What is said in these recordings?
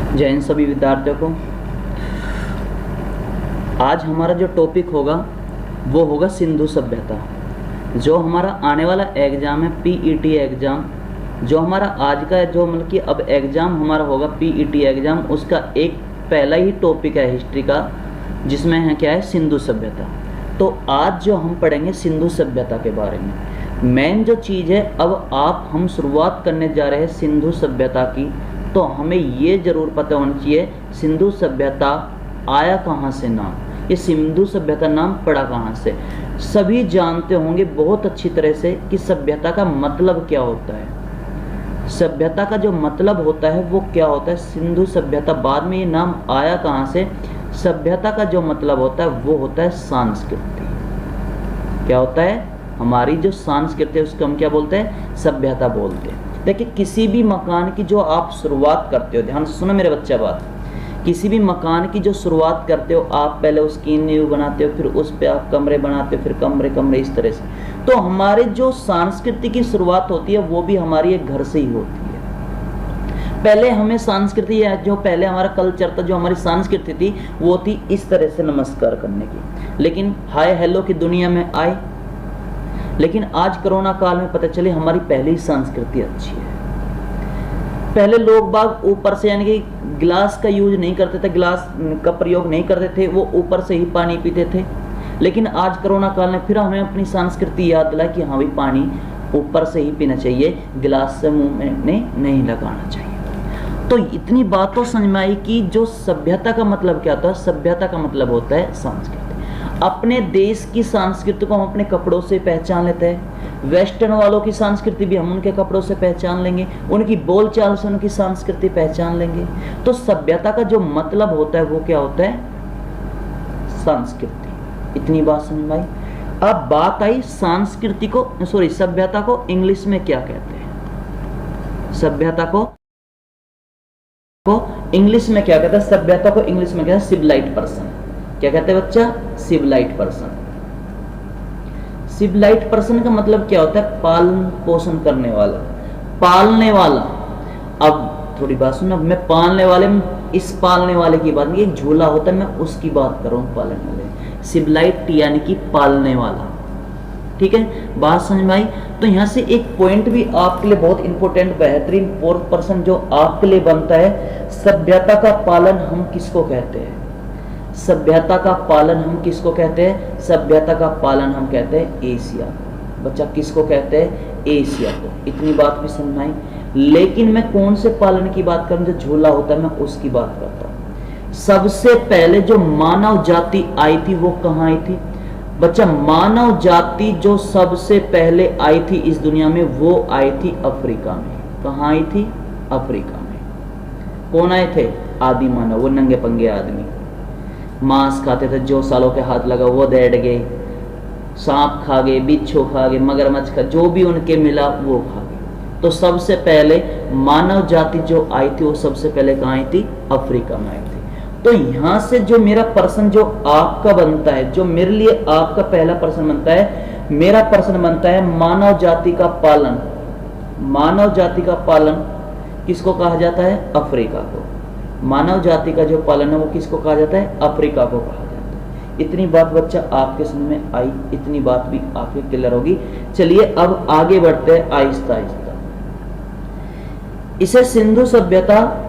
जय हिंद सभी विद्यार्थियों को। आज हमारा जो टॉपिक होगा वो होगा सिंधु सभ्यता। जो हमारा आने वाला एग्ज़ाम है पीईटी एग्ज़ाम, जो हमारा आज का है, जो मतलब कि अब एग्ज़ाम हमारा होगा पीईटी एग्ज़ाम, उसका एक पहला ही टॉपिक है हिस्ट्री का, जिसमें है क्या है सिंधु सभ्यता। तो आज जो हम पढ़ेंगे सिंधु सभ्यता के बारे में। मेन जो चीज़ है, अब हम शुरुआत करने जा रहे हैं सिंधु सभ्यता की, तो हमें ये ज़रूर पता होना चाहिए सिंधु सभ्यता आया कहाँ से नाम, ये सिंधु सभ्यता नाम पड़ा कहाँ से। सभी जानते होंगे बहुत अच्छी तरह से कि सभ्यता का मतलब क्या होता है। सभ्यता का जो मतलब होता है वो क्या होता है, सिंधु सभ्यता। बाद में ये नाम आया कहाँ से, सभ्यता का जो मतलब होता है वो होता है संस्कृति। क्या होता है, हमारी जो संस्कृति है उसको हम क्या बोलते हैं, सभ्यता बोलते हैं। देखिए किसी भी मकान की जो आप शुरुआत करते हो, ध्यान से सुनो मेरे बच्चा बात, किसी भी मकान की जो शुरुआत करते हो आप पहले उसकी नींव बनाते हो, फिर उस पर आप कमरे बनाते हो, फिर कमरे कमरे इस तरह से। तो हमारे जो संस्कृति की शुरुआत होती है वो भी हमारी एक घर से ही होती है। पहले हमें संस्कृति है, जो पहले हमारा कल्चर था, जो हमारी संस्कृति थी वो थी इस तरह से नमस्कार करने की। लेकिन हाय हेलो की दुनिया में आए, लेकिन आज कोरोना काल में पता चले हमारी पहली संस्कृति अच्छी है। पहले लोग बाग ऊपर से यानी कि गिलास का यूज नहीं करते थे, गिलास का प्रयोग नहीं करते थे, वो ऊपर से ही पानी पीते थे। लेकिन आज कोरोना काल में फिर हमें अपनी संस्कृति याद दिलाई कि हाँ भाई पानी ऊपर से ही पीना चाहिए, गिलास से मुंह में नहीं लगाना चाहिए। तो इतनी बात तो समझ में आई कि जो सभ्यता का मतलब क्या होता है, सभ्यता का मतलब होता है संस्कृति। अपने देश की संस्कृति को हम अपने कपड़ों से पहचान लेते हैं, वेस्टर्न वालों की संस्कृति भी हम उनके कपड़ों से पहचान लेंगे, उनकी बोलचाल से उनकी संस्कृति पहचान लेंगे। तो सभ्यता का जो मतलब होता है वो क्या होता है, संस्कृति। इतनी बात समझ में आई। अब बात आई संस्कृति को, सॉरी सभ्यता को इंग्लिश में क्या कहते हैं। सभ्यता को इंग्लिश में क्या कहते हैं, सभ्यता को इंग्लिश में कहते हैं सिविलाइज्ड पर्सन। क्या कहते हैं बच्चा, सिविलाइज्ड पर्सन। सिविलाइज्ड पर्सन का मतलब क्या होता है, पालन पोषण करने वाला, पालने वाला। अब थोड़ी बात सुनो, मैं पालने वाले में इस पालने वाले की बात नहीं, एक झूला होता है मैं उसकी बात कर रहा हूँ, पालने वाले। सिविलाइज्ड यानी कि पालने वाला। ठीक है, बात समझ में आई। तो यहाँ से एक पॉइंट भी आपके लिए बहुत इंपॉर्टेंट, बेहतरीन 4% जो आपके लिए बनता है, सभ्यता का पालन हम किसको कहते हैं। सभ्यता का पालन हम किसको कहते हैं, सभ्यता का पालन हम कहते हैं एशिया को। बच्चा किसको कहते हैं, एशिया को। इतनी बात भी समझ आई। लेकिन मैं कौन से पालन की बात करूं, जो झूला होता है मैं उसकी बात करता हूं। सबसे पहले जो मानव जाति आई थी वो कहाँ आई थी बच्चा, मानव जाति जो सबसे पहले आई थी इस दुनिया में वो आई थी अफ्रीका में। कहाँ आई थी, अफ्रीका में। कौन आए थे, आदि मानव, वो नंगे पंगे आदमी, मांस खाते थे, जो सालों के हाथ लगा वो बैठ गए, सांप खा गए, बिच्छू खा गए, मगरमच्छ खा, जो भी उनके मिला वो खा गए। तो सबसे पहले मानव जाति जो आई थी वो सबसे पहले कहाँ आई थी, अफ्रीका में आई थी। तो यहाँ से जो मेरा प्रश्न जो आपका बनता है, जो मेरे लिए आपका पहला प्रश्न बनता है, मेरा प्रश्न बनता है मानव जाति का पालन। मानव जाति का पालन किसको कहा जाता है, अफ्रीका को। मानव जाति का जो पालन है वो किसको कहा जाता है, अफ्रीका को कहा जाता है। इतनी बात बच्चा आपके समझ में आई, इतनी बात भी आपके क्लियर होगी। चलिए अब आगे बढ़ते हैं आहिस्ता आहिस्ता। इसे सिंधु सभ्यता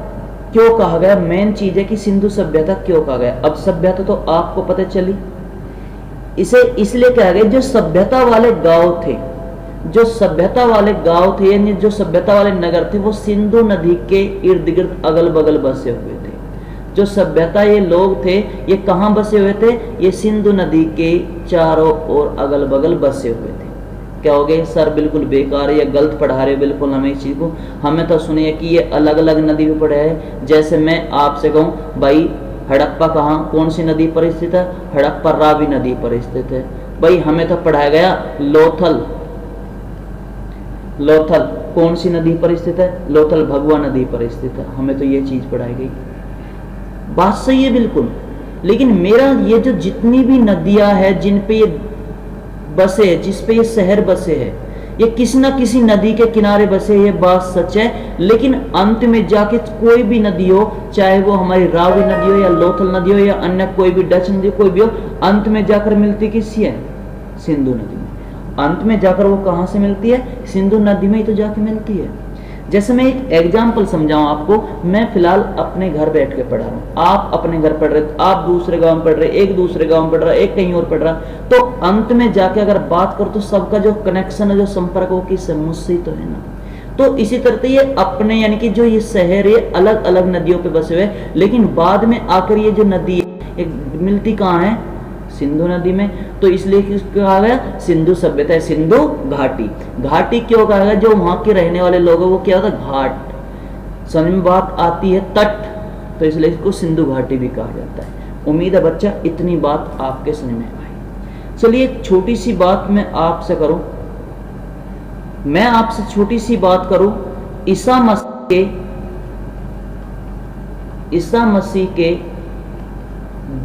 क्यों कहा गया, मेन चीज है कि सिंधु सभ्यता क्यों कहा गया। अब सभ्यता तो आपको पता चली, इसे इसलिए कहा गया जो सभ्यता वाले गांव थे, जो सभ्यता वाले गांव थे यानी जो सभ्यता वाले नगर थे वो सिंधु नदी के इर्द गिर्द अगल बगल बसे हुए थे। जो सभ्यता ये लोग थे ये कहाँ बसे हुए थे, ये सिंधु नदी के चारों ओर अगल बगल बसे हुए थे। क्या हो गए सर, बिल्कुल बेकार है, ये गलत पढ़ा रहे हो बिल्कुल हमें इस चीज को। हमें तो सुनिए कि ये अलग अलग नदी में पढ़ा है। जैसे मैं आपसे कहूँ भाई हड़प्पा कहाँ, कौन सी नदी पर स्थित है, हड़प्पा रावी नदी पर स्थित है। भाई हमें तो पढ़ाया गया लोथल, लोथल कौन सी नदी पर स्थित है, लोथल भगवा नदी पर स्थित है। हमें तो ये चीज पढ़ाई गई, बात सही है बिल्कुल। लेकिन मेरा ये जो जितनी भी नदियां हैं जिन पे ये बसे, जिस पे ये शहर बसे हैं, ये किसी ना किसी नदी के किनारे बसे, ये बात सच है। लेकिन अंत में जाके कोई भी नदी हो, चाहे वो हमारी रावी नदी हो या लोथल नदी हो या अन्य कोई भी डच नदी कोई भी हो, अंत में जाकर मिलती किससे है? सिंधु नदी में। अंत में जाकर वो कहां से मिलती है? सिंधु नदी में ही तो जाके मिलती है। जैसे मैं एक एग्जाम्पल समझाऊं आपको, मैं फिलहाल अपने घर बैठ के पढ़ा रहा हूं, आप अपने घर पढ़ रहे, आप दूसरे गांव में पढ़ रहे, एक दूसरे गांव में पढ़ रहा, एक कहीं और पढ़ रहा, तो अंत में जाके अगर बात करो तो सबका जो कनेक्शन है, जो संपर्क वो किससे? मुझसे ही तो है ना। तो इसी तरह से ये अपने यानी कि जो ये शहर ये अलग अलग नदियों पे बसे हुए, लेकिन बाद में आकर ये जो नदी है मिलती कहाँ है? सिंधु नदी में। तो इसलिए किसको कहा गया? सिंधु सभ्यता है, सिंधु घाटी। घाटी क्यों कहा गया? जो वहां के रहने वाले लोग हैं वो क्या होता है? घाट। समझ में बात आती है? तट, तो इसलिए इसको सिंधु घाटी भी कहा जाता है। उम्मीद है बच्चा इतनी बात आपके समझ में आई। चलिए एक छोटी सी बात मैं आपसे करूं, मैं आपसे छोटी सी बात करूं, ईसा मसीह के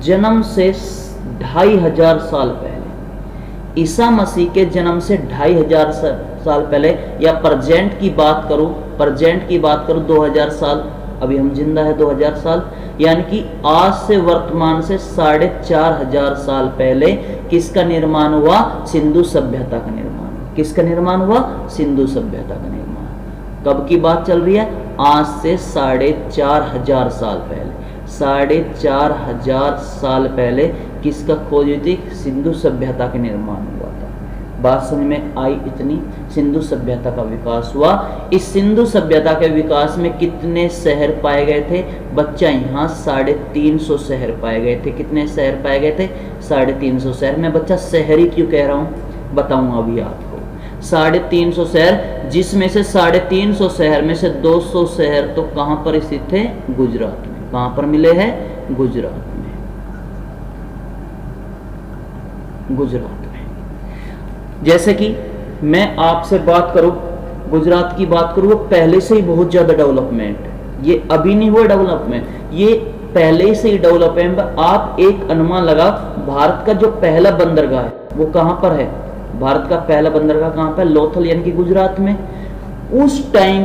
जन्म से 2500 साल पहले, ईसा मसीह के जन्म से 2500 साल पहले, या प्रेजेंट की बात करूं 2000 साल, अभी हम जिंदा है 2000 साल, यानी कि आज से वर्तमान से 4500 साल पहले किसका निर्माण हुआ? सिंधु सभ्यता का निर्माण। किसका निर्माण हुआ? सिंधु सभ्यता का निर्माण। कब की बात चल रही है? आज से 4500 साल पहले। 4500 साल पहले किसका खोज हुई थी? सिंधु सभ्यता का निर्माण हुआ था। बात समझ में आई? इतनी सिंधु सभ्यता का विकास हुआ। इस सिंधु सभ्यता के विकास में कितने शहर पाए गए थे बच्चा? यहाँ 350 शहर पाए गए थे। कितने शहर पाए गए थे? 350 शहर। मैं बच्चा शहरी क्यों कह रहा हूँ बताऊंगा अभी आपको। 350 शहर, जिसमें से 350 शहर में से 200 शहर तो कहां पर स्थित थे? गुजरात में। कहां पर मिले हैं? गुजरात में। गुजरात में। जैसे कि मैं आपसे बात करूं, गुजरात की बात करूं, वो पहले से ही बहुत ज्यादा डेवलपमेंट, ये अभी नहीं हुआ डेवलपमेंट, ये पहले से ही डेवलपमेंट। आप एक अनुमान लगा, भारत का जो पहला बंदरगाह है वो कहां पर है? भारत का पहला बंदरगाह कहां पर? लोथल यानी कि गुजरात में। उस टाइम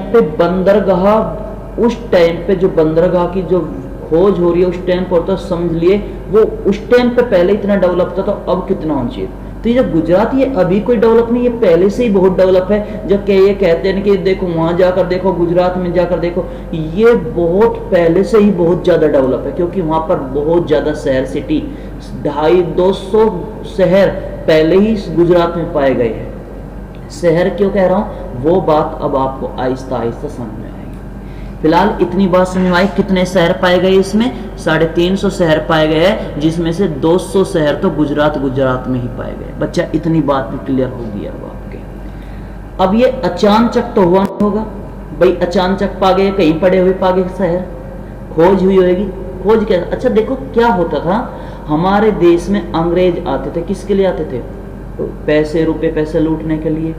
पे जो बंदरगाह की जो खोज हो रही है उस टाइम पर, तो समझ लिए वो उस टाइम पे पहले इतना डेवलप था, तो अब कितना होना चाहिए। तो ये गुजरात ये अभी कोई डेवलप नहीं, ये पहले से ही बहुत डेवलप है। जब ये कहते हैं कि देखो वहां जाकर देखो, गुजरात में जाकर देखो, ये बहुत पहले से ही बहुत ज्यादा डेवलप है, क्योंकि वहां पर बहुत ज्यादा शहर, सिटी, 250 शहर पहले ही गुजरात में पाए गए हैं। शहर क्यों कह रहा हूं वो बात अब आपको आहिस्ता आहिस्ता समझ में आएगी। फिलहाल इतनी बात समझ में आई। कितने शहर पाए गए? इसमें 350 शहर पाए गए हैं, जिसमें से 200 शहर तो गुजरात में ही पाए गए। बच्चा इतनी बात भी क्लियर होगी अब आपके। अब ये अचानचक तो हुआ नहीं होगा भाई, अचानचक पा गए, कहीं पड़े हुए पा गए शहर, खोज हुई होगी। खोज क्या? अच्छा देखो क्या होता था, हमारे देश में अंग्रेज आते थे, किसके लिए आते थे? पैसे, रुपए पैसे लूटने के लिए।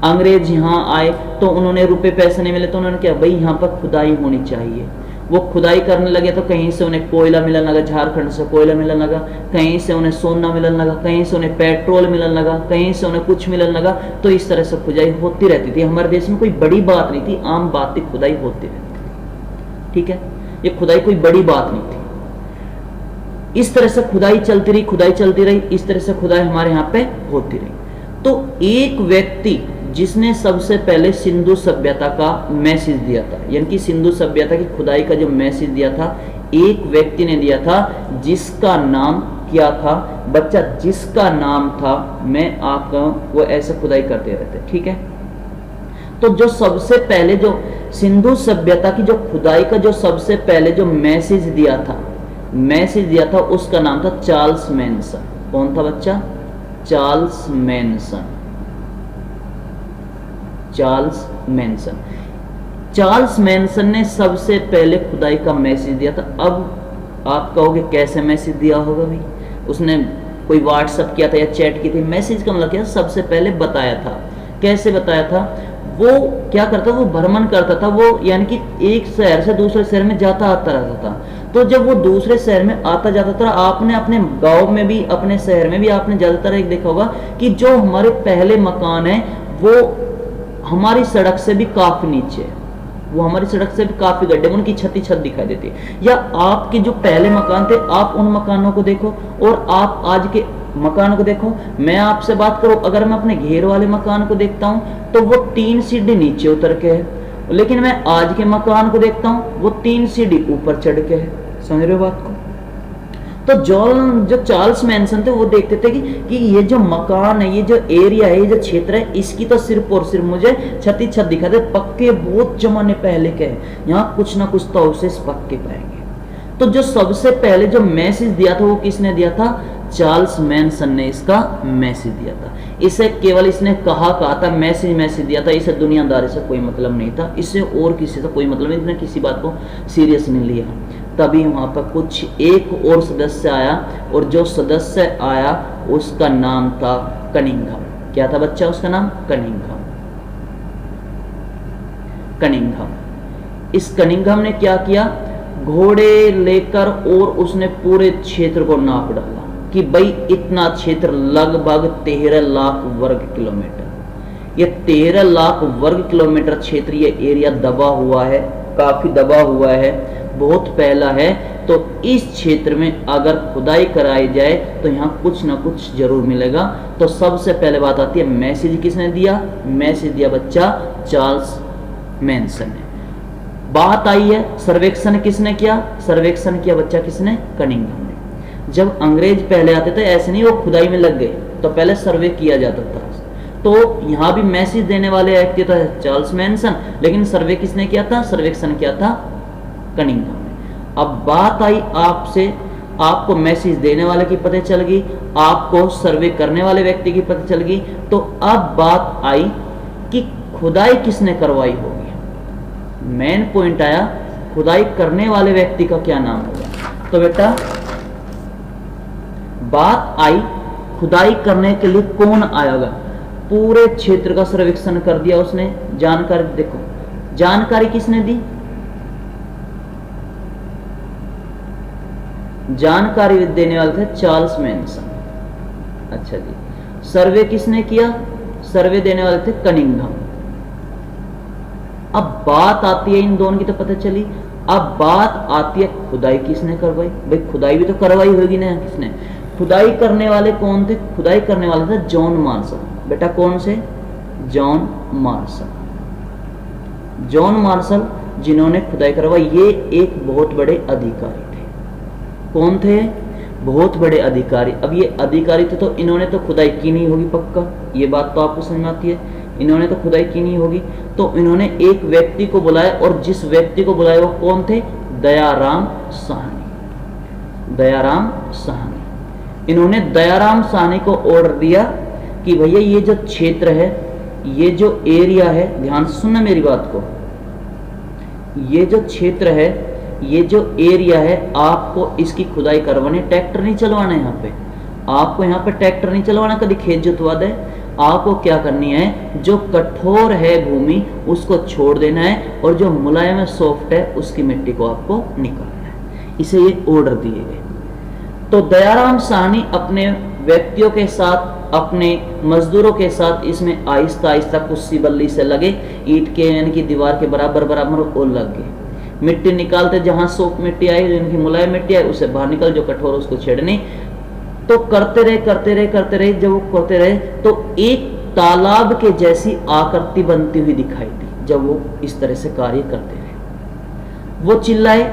अंग्रेज यहाँ आए तो उन्होंने रुपए पैसे नहीं मिले तो उन्होंने क्या, भाई यहाँ पर खुदाई होनी चाहिए। वो खुदाई करने लगे तो कहीं से उन्हें कोयला मिलने लगा, झारखंड से कोयला मिलने लगा, कहीं से उन्हें सोना मिलने लगा, कहीं से उन्हें पेट्रोल मिलने लगा, कहीं से उन्हें कुछ मिलने लगा। तो इस तरह से खुदाई होती रहती थी। हमारे देश में कोई बड़ी बात नहीं थी, आम बात थी, खुदाई होती रहती थी। ठीक है, ये खुदाई कोई बड़ी बात नहीं थी। इस तरह से खुदाई चलती रही, इस तरह से खुदाई हमारे यहाँ पे होती रही। तो एक व्यक्ति जिसने सबसे पहले सिंधु सभ्यता का मैसेज दिया था, यानी कि सिंधु सभ्यता की खुदाई का जो मैसेज दिया था, एक व्यक्ति ने दिया था, जिसका नाम क्या था बच्चा? जिसका नाम था, मैं आपका वो ऐसे खुदाई करते रहते। ठीक है, तो जो सबसे पहले जो सिंधु सभ्यता की जो खुदाई का जो सबसे पहले जो मैसेज दिया था उसका नाम था चार्ल्स मैनसन। कौन था बच्चा? Charles Manson. चार्ल्स मैनसन ने सबसे पहले खुदाई का मैसेज दिया था। अब आप कहोगे कैसे मैसेज दिया होगा भाई? उसने कोई व्हाट्सएप किया था या चैट की थी? मैसेज का मतलब क्या? सबसे पहले बताया था। कैसे बताया था? वो क्या करता, वो भ्रमण करता था, वो यानी कि एक शहर से दूसरे शहर में जाता आता रहता था। तो जब वो दूसरे शहर में आता जाता था, आपने अपने गांव में भी, अपने शहर में भी आपने ज्यादातर एक देखा होगा कि जो हमारे पहले मकान है वो हमारी सड़क से भी काफी नीचे है, वो हमारी सड़क से भी काफी गड्ढे, उनकी छत दिखाई देती है। या आपके जो पहले मकान थे, आप उन मकानों को देखो और आप आज के मकान को देखो। मैं आपसे बात करूं, अगर मैं अपने घेर वाले मकान को देखता हूं तो वो 3 सीढ़ी नीचे उतर के है, लेकिन मैं आज के मकान को देखता हूं वो 3 सीढ़ी ऊपर चढ़ के है। समझ रहे हो बात को? तो जो चार्ल्स मैनसन थे वो देखते थे कि ये जो मकान है, ये जो एरिया है, ये जो क्षेत्र है, इसकी तो सिर्फ और सिर्फ मुझे छत दिखा दे, पक्के बहुत जमाने पहले के हैं, यहाँ कुछ ना कुछ तो अवशेष पक्के पाएंगे। तो जो सबसे पहले जो मैसेज दिया था वो किसने दिया था? चार्ल्स मैनसन ने इसका मैसेज दिया था। इसे केवल इसने कहा था, मैसेज दिया था। इसे दुनियादारी से कोई मतलब नहीं था, इससे और किसी से कोई मतलब नहीं, इसने किसी बात को सीरियस नहीं लिया। तभी वहां पर कुछ एक और सदस्य आया, और जो सदस्य आया उसका नाम था कनिंघम। क्या था बच्चा उसका नाम? कनिंघम। इस कनिंघम ने क्या किया? घोड़े लेकर और उसने पूरे क्षेत्र को नाप डाला कि भाई इतना क्षेत्र लगभग 13 लाख वर्ग किलोमीटर। ये 13 लाख वर्ग किलोमीटर क्षेत्र, ये एरिया दबा हुआ है, काफी दबा हुआ है, बहुत पहला है। तो इस क्षेत्र में अगर खुदाई कराई जाए तो यहाँ कुछ ना कुछ जरूर मिलेगा। तो सबसे पहले बात आती है, मैसेज किसने दिया? मैसेज दिया बच्चा चार्ल्स मैनसन ने। बात आई है सर्वेक्षण किसने किया? सर्वेक्षण किया बच्चा किसने? कनिंघम ने। जब अंग्रेज पहले आते थे ऐसे नहीं वो खुदाई में लग गए, तो पहले सर्वे किया जाता था। तो यहाँ भी मैसेज देने वाले व्यक्ति था चार्ल्स मैनसन, लेकिन सर्वे किसने किया था? सर्वेक्षण किया था कनिंघम ने। अब बात आई आपसे, आपको मैसेज देने वाले की पता चल गई, आपको सर्वे करने वाले व्यक्ति की पता चल गई। तो अब बात आई कि खुदाई किसने करवाई होगी। मेन पॉइंट आया, खुदाई करने वाले व्यक्ति का क्या नाम होगा। तो बेटा बात आई खुदाई करने के लिए कौन आएगा। पूरे क्षेत्र का सर्वेक्षण कर दिया उसने, जानकारी देखो, जानकारी किसने दी? जानकारी देने वाले थे चार्ल्स मैनसन। अच्छा जी। सर्वे किसने किया? सर्वे देने वाले थे कनिंघम। अब बात आती है, इन दोनों की तो पता चली, अब बात आती है खुदाई किसने करवाई। भाई खुदाई भी तो करवाई होगी ना किसने। खुदाई करने वाले कौन थे? खुदाई करने वाले थे जॉन मार्शल। बेटा कौन से? John Marshall. जॉन मार्शल जिन्होंने खुदाई करवाई, ये एक बहुत बड़े अधिकारी थे। कौन थे? बहुत बड़े अधिकारी। अब ये अधिकारी थे तो इन्होंने तो खुदाई की नहीं होगी पक्का, ये बात तो आपको समझ में आती है। इन्होंने तो खुदाई की नहीं होगी, तो इन्होंने एक व्यक्ति को बुलाया, और जिस व्यक्ति को बुलाया वो कौन थे? दयाराम साहनी। दयाराम साहनी। इन्होंने दयाराम साहनी को ऑर्डर दिया कि भैया ये जो क्षेत्र है, ये जो एरिया है, ध्यान से सुनना मेरी बात को, ये जो क्षेत्र है, ये जो एरिया है, आपको इसकी खुदाई करवानी। ट्रैक्टर नहीं चलवाना है यहाँ पे, आपको यहाँ पे ट्रैक्टर नहीं चलवाना, कभी खेत जोतवा दे। आपको क्या करनी है, जो कठोर है भूमि उसको छोड़ देना है, और जो मुलायम है सॉफ्ट है उसकी मिट्टी को आपको निकालना है। इसे ये ऑर्डर दिए गए। तो दयाराम साहनी अपने व्यक्तियों के साथ, अपने मजदूरों के साथ इसमें आहिस्ता आहिस्ता कुस्सी बल्ली से लगे, ईंट के यानी कि दीवार के बराबर बराबर और लग गए। मिट्टी निकालते, जहां सॉफ्ट मिट्टी आई, इनकी मुलायम मिट्टी आई, उसे बाहर निकल, जो कठोर उसको छेड़नी। तो करते रहे, जब वो करते रहे तो एक तालाब के जैसी आकृति बनती हुई दिखाई दी। जब वो इस तरह से कार्य करते रहे, वो चिल्लाए,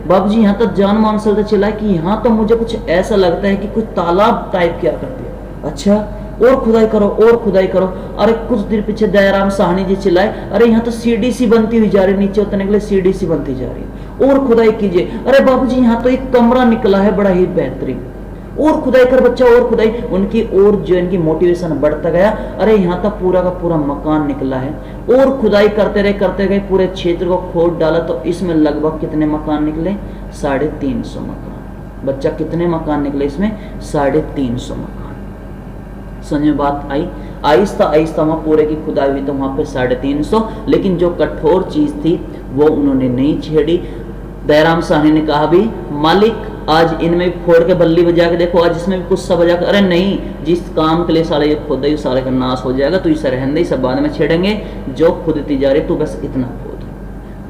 बाबूजी यहाँ तक जॉन मार्शल तो चिल्लाए कि यहाँ तो मुझे कुछ ऐसा लगता है कि कुछ तालाब टाइप की आकृति है। अच्छा, और खुदाई करो, और खुदाई करो। अरे कुछ देर पीछे दयाराम साहनी जी चिल्लाए, अरे यहाँ तो सीढ़ी सी बनती हुई जा रही, नीचे उतरने के लिए सीढ़ी सी बनती जा रही है, और खुदाई कीजिए। अरे बाबूजी यहाँ तो एक कमरा निकला है बड़ा ही बेहतरीन, और खुदाई कर बच्चा, और खुदाई। उनकी और जो इनकी मोटिवेशन बढ़ता गया, अरे यहाँ तक पूरा का पूरा मकान निकला है। और खुदाई करते गए, पूरे क्षेत्र को खोद डाला, तो इसमें लगभग कितने मकान निकले? 350 मकान। बच्चा कितने मकान निकले इसमें? 350 मकान। समझ में बात आई? आहिस्ता आहिस्ता वहां पूरे की खुदाई हुई, तो वहां पे 350, लेकिन जो कठोर चीज थी वो उन्होंने नहीं छेड़ी। दयाराम साहनी ने कहा भी, मालिक आज इनमें भी फोड़ के बल्ली बजा के देखो, आज इसमें भी गुस्सा बजा के, अरे नहीं, जिस काम के लिए साले ये खुद ही साले का नाश हो जाएगा, तो इसे रहने सब बाद में छेड़ेंगे। जो खुदती जा रही तू बस इतना खोद,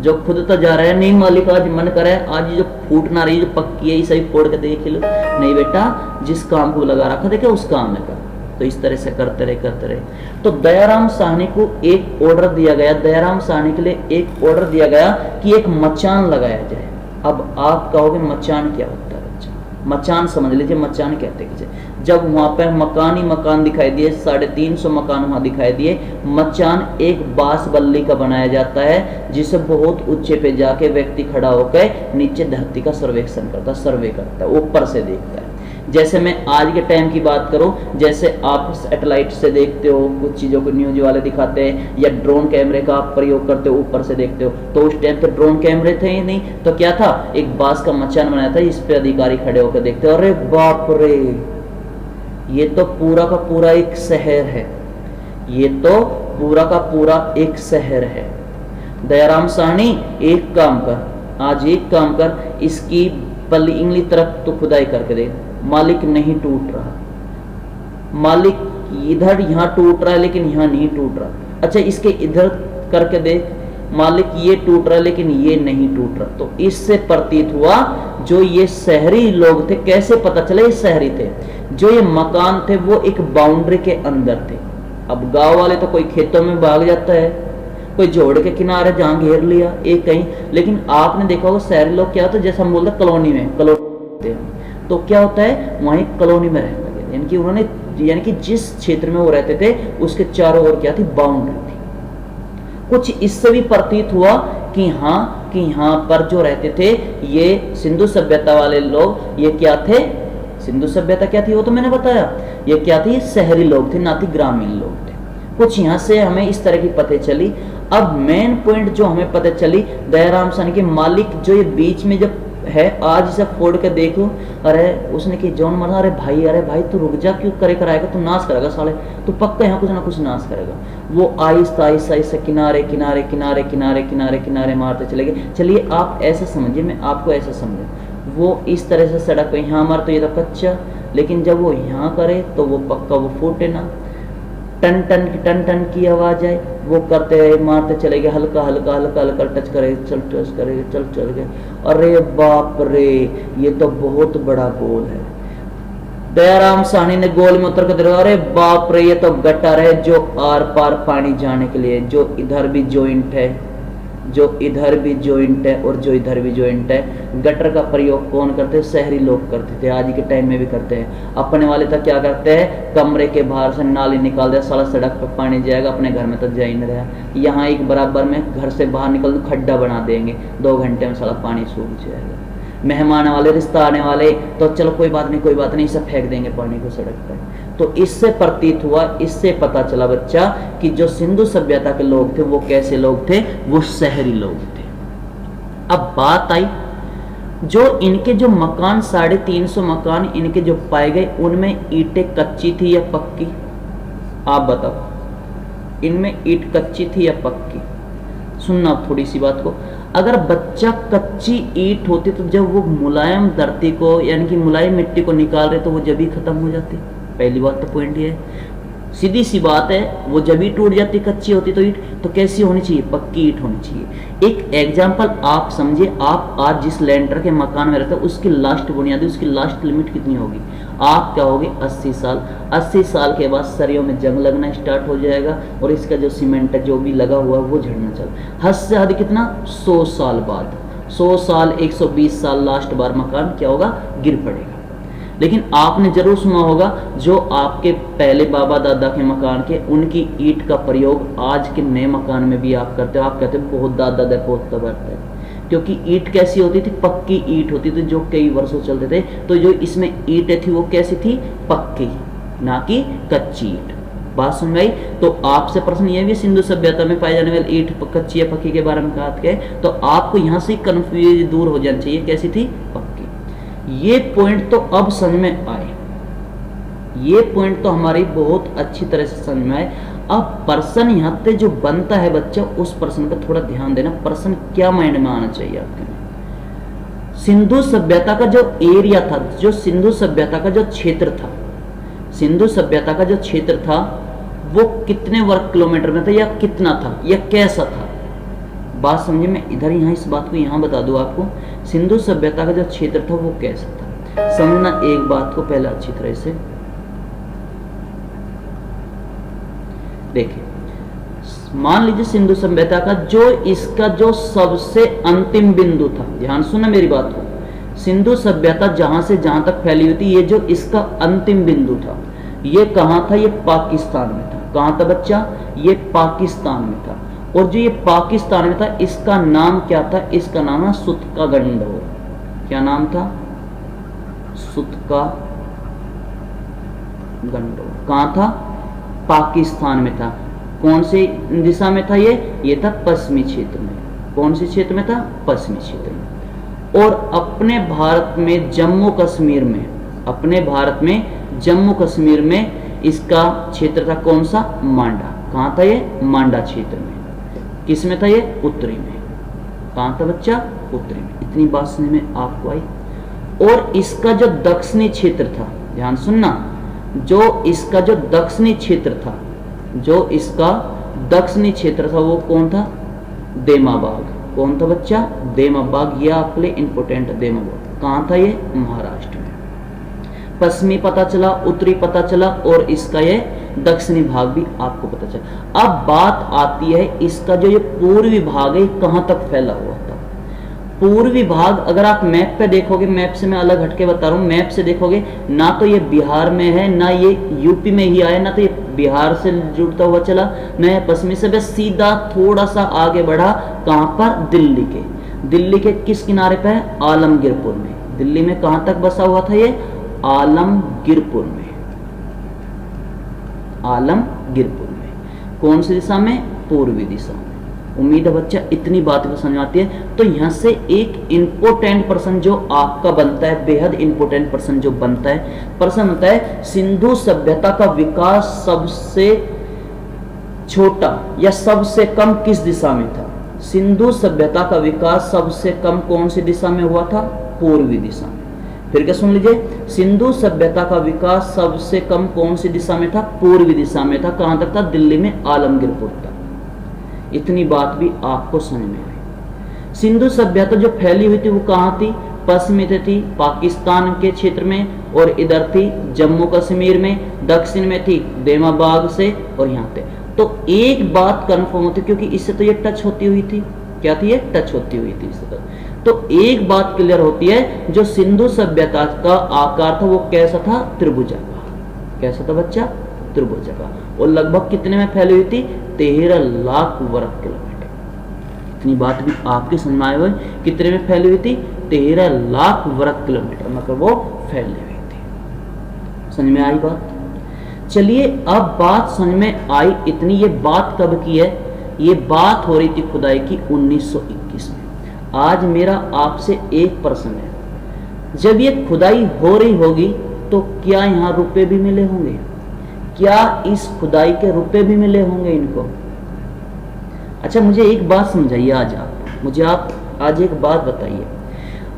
जो खुदता जा रहा है, नहीं मालिक आज मन करे आज जो फूट ना रही, जो पक्की है इसे भी फोड़ के देख लो, नहीं बेटा जिस काम को लगा रखा देखे उस काम में कर। तो इस तरह से करते रहे। तो दयाराम साहनी को एक ऑर्डर दिया गया, दयाराम साहनी के लिए एक ऑर्डर दिया गया कि एक मचान लगाया जाए। अब आप कहोगे मचान क्या होता है बच्चा? मचान समझ लीजिए, मचान कहते हैं जब वहां पर मकान ही मकान दिखाई दिए, 350 मकान वहां दिखाई दिए, मचान एक बांस बल्ली का बनाया जाता है, जिसे बहुत ऊंचे पे जाके व्यक्ति खड़ा होकर नीचे धरती का सर्वेक्षण करता, सर्वे करता है, ऊपर से देखता है। जैसे मैं आज के टाइम की बात करूं, जैसे आप सैटेलाइट से देखते हो, कुछ चीज़ों को न्यूज वाले दिखाते हैं, या ड्रोन कैमरे का आप प्रयोग करते हो, ऊपर से देखते हो, तो उस टाइम तो ड्रोन कैमरे थे ही नहीं, तो क्या था, एक बांस का मचान बनाया था, इस पे अधिकारी खड़े होकर देखते हो, अरे बाप रे, ये तो पूरा का पूरा एक शहर है, ये तो पूरा का पूरा एक शहर है। दयाराम साहनी एक काम कर, आज एक काम कर, इसकी पल्ली इंगली तरफ तो खुदाई करके दे। मालिक नहीं टूट रहा, मालिक इधर यहाँ टूट रहा है लेकिन यहाँ नहीं टूट रहा, अच्छा इसके इधर करके दे, मालिक ये टूट रहा है लेकिन ये नहीं टूट रहा। तो इससे प्रतीत हुआ जो ये शहरी लोग थे, कैसे पता चला ये शहरी थे, जो ये मकान थे वो एक बाउंड्री के अंदर थे। अब गांव वाले तो कोई खेतों में भाग जाता है, कोई जोड़ के किनारे जहां घेर लिया एक कहीं, लेकिन आपने देखा होगा शहरी लोग क्या होता है, जैसा हम बोलते हैं कॉलोनी में, कॉलोनी, तो क्या होता है वहीं कॉलोनी में रहने लगे, यानी कि उन्होंने, यानी कि जिस क्षेत्र में वो रहते थे उसके चारों ओर क्या थी, बाउंड्री थी। कुछ इससे भी प्रतीत हुआ कि हाँ, कि यहाँ पर जो रहते थे ये सिंधु सभ्यता वाले लोग, ये क्या थे, सिंधु सभ्यता क्या थी वो तो मैंने बताया, ये क्या थी, शहरी लोग थे, ना कि ग्रामीण लोग थे। कुछ यहाँ से हमें इस तरह की पता चली। अब मेन पॉइंट जो हमें पता चली, दयाराम साहनी के मालिक जो ये बीच में जब है, आज इसे फोड़ के देखो, अरे उसने की जौन मरा, अरे भाई तू रुक जा, क्यों करे कराएगा, तू नाश करेगा साले, तू पक्का यहाँ कुछ ना कुछ नाश करेगा। वो आहिस्ता आहिस्ता आहिस्ता किनारे किनारे किनारे किनारे किनारे किनारे मारते चले गए। चलिए आप ऐसा समझिए, मैं आपको ऐसा समझूं, वो इस तरह से सड़क पे यहाँ मार, तो ये तो कच्चा, लेकिन जब वो यहाँ करे तो वो पक्का वो फूटे ना, टन टन की आवाज आए, वो करते रहे, मारते चले गए, हल्का हल्का हल्का हल्का टच करे, चल गए, अरे बाप रे, ये तो बहुत बड़ा गोल है। दयाराम साहनी ने गोल में उतर कर देखा, अरे बाप रे, ये तो गटर है जो आर पार पानी जाने के लिए, जो इधर भी जॉइंट है, जो इधर भी जॉइंट है और जो इधर भी जॉइंट है। गटर का प्रयोग कौन करते हैं, शहरी लोग करते थे, आज के टाइम में भी करते हैं। अपने वाले तक क्या करते हैं, कमरे के बाहर से नाली निकाल दे, सारा सड़क पर पानी जाएगा, अपने घर में तक जा ही नहीं रहा। यहाँ एक बराबर में घर से बाहर निकल खड्डा बना देंगे, 2 घंटे में सारा पानी सूख जाएगा। मेहमान वाले, रिश्ता आने वाले, तो चलो कोई बात नहीं, सब फेंक देंगे पानी को सड़क पर। तो इससे प्रतीत हुआ, इससे पता चला बच्चा कि जो सिंधु सभ्यता के लोग थे वो कैसे लोग थे, वो शहरी लोग थे। अब बात आई, जो इनके जो मकान 350 मकान इनके जो पाए गए, उनमें ईंटें कच्ची थी या पक्की, आप बताओ, इनमें ईंट कच्ची थी या पक्की? सुनना थोड़ी सी बात को, अगर बच्चा कच्ची ईंट होती तो जब वो मुलायम धरती को, यानी कि मुलायम मिट्टी को निकाल रहे तो वो जब ही खत्म हो जाती। पहली बात तो पॉइंट ये है, सीधी सी बात है, वो जब ही टूट जाती, कच्ची होती तो ईंट, तो कैसी होनी चाहिए, पक्की ईंट होनी चाहिए। एक एग्जांपल आप समझिए, आप आज जिस लेंटर के मकान में रहते हो उसकी लास्ट बुनियादी, उसकी लास्ट लिमिट कितनी होगी, आप क्या होगी, 80 साल। 80 साल के बाद सरियों में जंग लगना स्टार्ट हो जाएगा और इसका जो सीमेंट है जो भी लगा हुआ वो झड़ना चल, हद से हद कितना, 100 साल बाद, 100 साल 120 साल लास्ट बार मकान क्या होगा, गिर पड़ेगा। लेकिन आपने जरूर सुना होगा, जो आपके पहले बाबा दादा के मकान के, उनकी ईंट का प्रयोग आज के नए मकान में भी आप करते हो। आप कहते हो बहुत दादा बहुत कबरते हैं, क्योंकि ईंट कैसी होती थी, पक्की ईंट होती थी, जो कई वर्षों चलते थे। तो जो इसमें ईंटें थी वो कैसी थी, पक्की, ना कि कच्ची ईंट। बात सुन गई? तो आपसे प्रश्न ये भी, सिंधु सभ्यता में पाई जाने वाली ईंट कच्ची या पक्की के बारे में बात करें तो आपको यहाँ से कंफ्यूज दूर हो जाना चाहिए, कैसी थी, पक्की। ये पॉइंट तो अब समझ में आए, ये पॉइंट तो हमारी बहुत अच्छी तरह से समझ में आए। अब प्रश्न यहाँ पे जो बनता है बच्चा, उस प्रश्न पर थोड़ा ध्यान देना, प्रश्न क्या माइंड में आना चाहिए आपके। सिंधु सभ्यता का जो एरिया था, जो सिंधु सभ्यता का जो क्षेत्र था, सिंधु सभ्यता का जो क्षेत्र था वो कितने वर्ग किलोमीटर में था, या कितना था, या कैसा था? बात समझे, मैं इधर यहाँ इस बात को यहाँ बता दूं आपको, सिंधु सभ्यता का जो क्षेत्र था वो कैसा था। समझना एक बात को पहले अच्छी तरह से देखिए। मान लीजिए सिंधु सभ्यता का जो इसका जो सबसे अंतिम बिंदु था, ध्यान सुनना मेरी बात को, सिंधु सभ्यता जहां से जहां तक फैली हुई थी, ये जो इसका अंतिम बिंदु था, ये कहां था? ये पाकिस्तान में था। कहां था बच्चा? ये पाकिस्तान में था। और जो ये पाकिस्तान में था, इसका नाम क्या था? इसका नाम है सुतका गंडोर। क्या नाम था? सुतका गंडोर। कहां था? पाकिस्तान में था। कौन सी दिशा में था ये था पश्चिमी क्षेत्र में। कौन से क्षेत्र में था? पश्चिमी क्षेत्र में। और अपने भारत में जम्मू कश्मीर में, अपने भारत में जम्मू कश्मीर में इसका क्षेत्र था कौन सा? मांडा। कहां था ये? मांडा क्षेत्र में। किस में था ये? उत्तरी में। कहां था बच्चा? उत्तरी में। इतनी बात समझ में आपको आई? और इसका जो दक्षिणी क्षेत्र था, ध्यान सुनना, जो इसका जो दक्षिणी क्षेत्र था, जो इसका दक्षिणी क्षेत्र था वो कौन था? देमाबाग। कौन था बच्चा? देमाबाग। ये आपके लिए इंपोर्टेंट, देमाबाग। कहां था ये? महाराष्ट्र में। पश्चिमी पता चला, उत्तरी पता चला, और इसका ये दक्षिणी भाग भी आपको पता चला। अब बात आती है इसका जो ये पूर्वी भाग है कहां तक फैला हुआ था। पूर्वी भाग अगर आप मैप पे देखोगे, मैप से मैं अलग हटके बता रहा हूं, मैप से देखोगे ना तो ये बिहार में है, ना ये यूपी में ही आया, ना तो ये बिहार से जुड़ता हुआ चला, ना ये पश्चिमी से, बस सीधा थोड़ा सा आगे बढ़ा। कहां पर? दिल्ली के। दिल्ली के किस किनारे पे है? आलमगीरपुर में। दिल्ली में कहां तक बसा हुआ था ये? आलमगीरपुर में। आलमगीरपुर में। कौन सी दिशा में? पूर्वी दिशा में। उम्मीद है बच्चा इतनी बात को समझ आती है। तो यहां से एक इंपोर्टेंट प्रश्न जो आपका बनता है, बेहद इंपोर्टेंट प्रश्न जो बनता है, प्रश्न होता है सिंधु सभ्यता का विकास सबसे छोटा या सबसे कम किस दिशा में था? सिंधु सभ्यता का विकास सबसे कम कौन सी दिशा में हुआ था? पूर्वी दिशा में। फिर क्या सुन लीजिए, सिंधु सभ्यता का विकास सबसे कम कौन सी दिशा में था? पूर्वी दिशा में था। कहां तक था? दिल्ली में, आलमगीरपुर तक। इतनी बात भी आपको समझ में आई। सिंधु सभ्यता जो फैली हुई थी वो कहां थी? पश्चिम में थी, पाकिस्तान के क्षेत्र में, और इधर थी जम्मू कश्मीर में, दक्षिण में थी देमाबाग से, और यहाँ थे। तो एक बात कंफर्म होती, क्योंकि इससे तो ये टच होती हुई थी। क्या थी ये? टच होती हुई थी इससे। तो एक बात क्लियर होती है, जो सिंधु सभ्यता का आकार था वो कैसा था? त्रिभुजाकार। कैसा था बच्चा? त्रिभुजाकार। और लगभग कितने में फैली हुई थी? 13 लाख वर्ग किलोमीटर। इतनी बात भी आपके समझ में आए हुए? कितने में फैली हुई थी? 13 लाख वर्ग किलोमीटर मतलब वो फैली हुई थी। समझ में आई बात? चलिए अब बात समझ में आई इतनी। ये बात कब की है? ये बात हो रही थी खुदाई की 1921 में। आज मेरा आपसे एक प्रश्न है, जब ये खुदाई हो रही होगी तो क्या यहाँ रुपए भी मिले होंगे? क्या इस खुदाई के रुपए भी मिले होंगे इनको? अच्छा मुझे एक बात समझाइए आज आप, मुझे आप आज एक बात बताइए,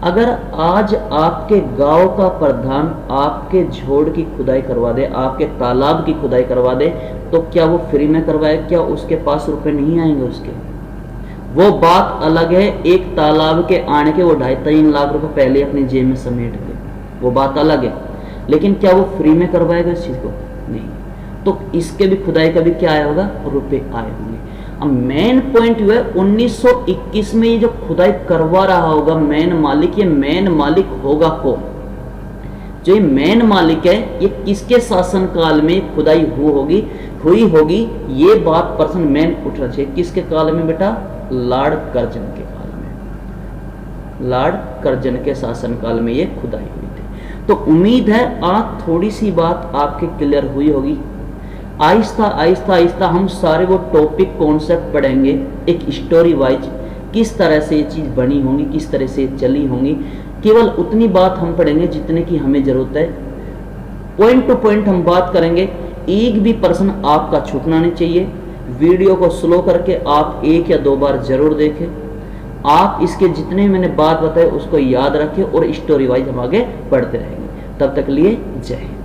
अगर आज आपके गांव का प्रधान आपके झोड़ की खुदाई करवा दे, आपके तालाब की खुदाई करवा दे, तो क्या वो फ्री में करवाए? क्या उसके पास रुपए नहीं आएंगे उसके? वो बात अलग है, एक तालाब के आने के वो 2.5-3 लाख रुपए पहले अपनी जेब में समेट ले, वो बात अलग है। लेकिन क्या वो फ्री में करवाएगा इस चीज को? नहीं। तो इसके भी खुदाई का भी क्या आया होगा? रुपए आए होंगे। अब मेन पॉइंट ये है 1921 में ये जो खुदाई करवा रहा होगा मेन मालिक, ये मेन मालिक होगा कौन? जो ये मेन मालिक है ये किसके शासन काल में खुदाई हुई होगी? ये बात प्रश्न मेन उठ रहा है। किसके काल में बेटा? लॉर्ड कर्जन के काल में। लॉर्ड कर्जन के शासन काल में ये खुदाई हुई थी। तो उम्मीद है आज थोड़ी सी बात आपके क्लियर हुई होगी। आहिस्ता आहिस्ता आहिस्ता हम सारे वो टॉपिक कॉन्सेप्ट पढ़ेंगे एक स्टोरी वाइज, किस तरह से ये चीज़ बनी होंगी, किस तरह से चली होंगी। केवल उतनी बात हम पढ़ेंगे जितने की हमें ज़रूरत है। पॉइंट टू पॉइंट हम बात करेंगे। एक भी प्रश्न आपका छूटना नहीं चाहिए। वीडियो को स्लो करके आप 1 या 2 बार जरूर देखें। आप इसके जितने मैंने बात बताए उसको याद रखें और स्टोरी वाइज हम आगे पढ़ते रहेंगे। तब तक लिए जय हिंद।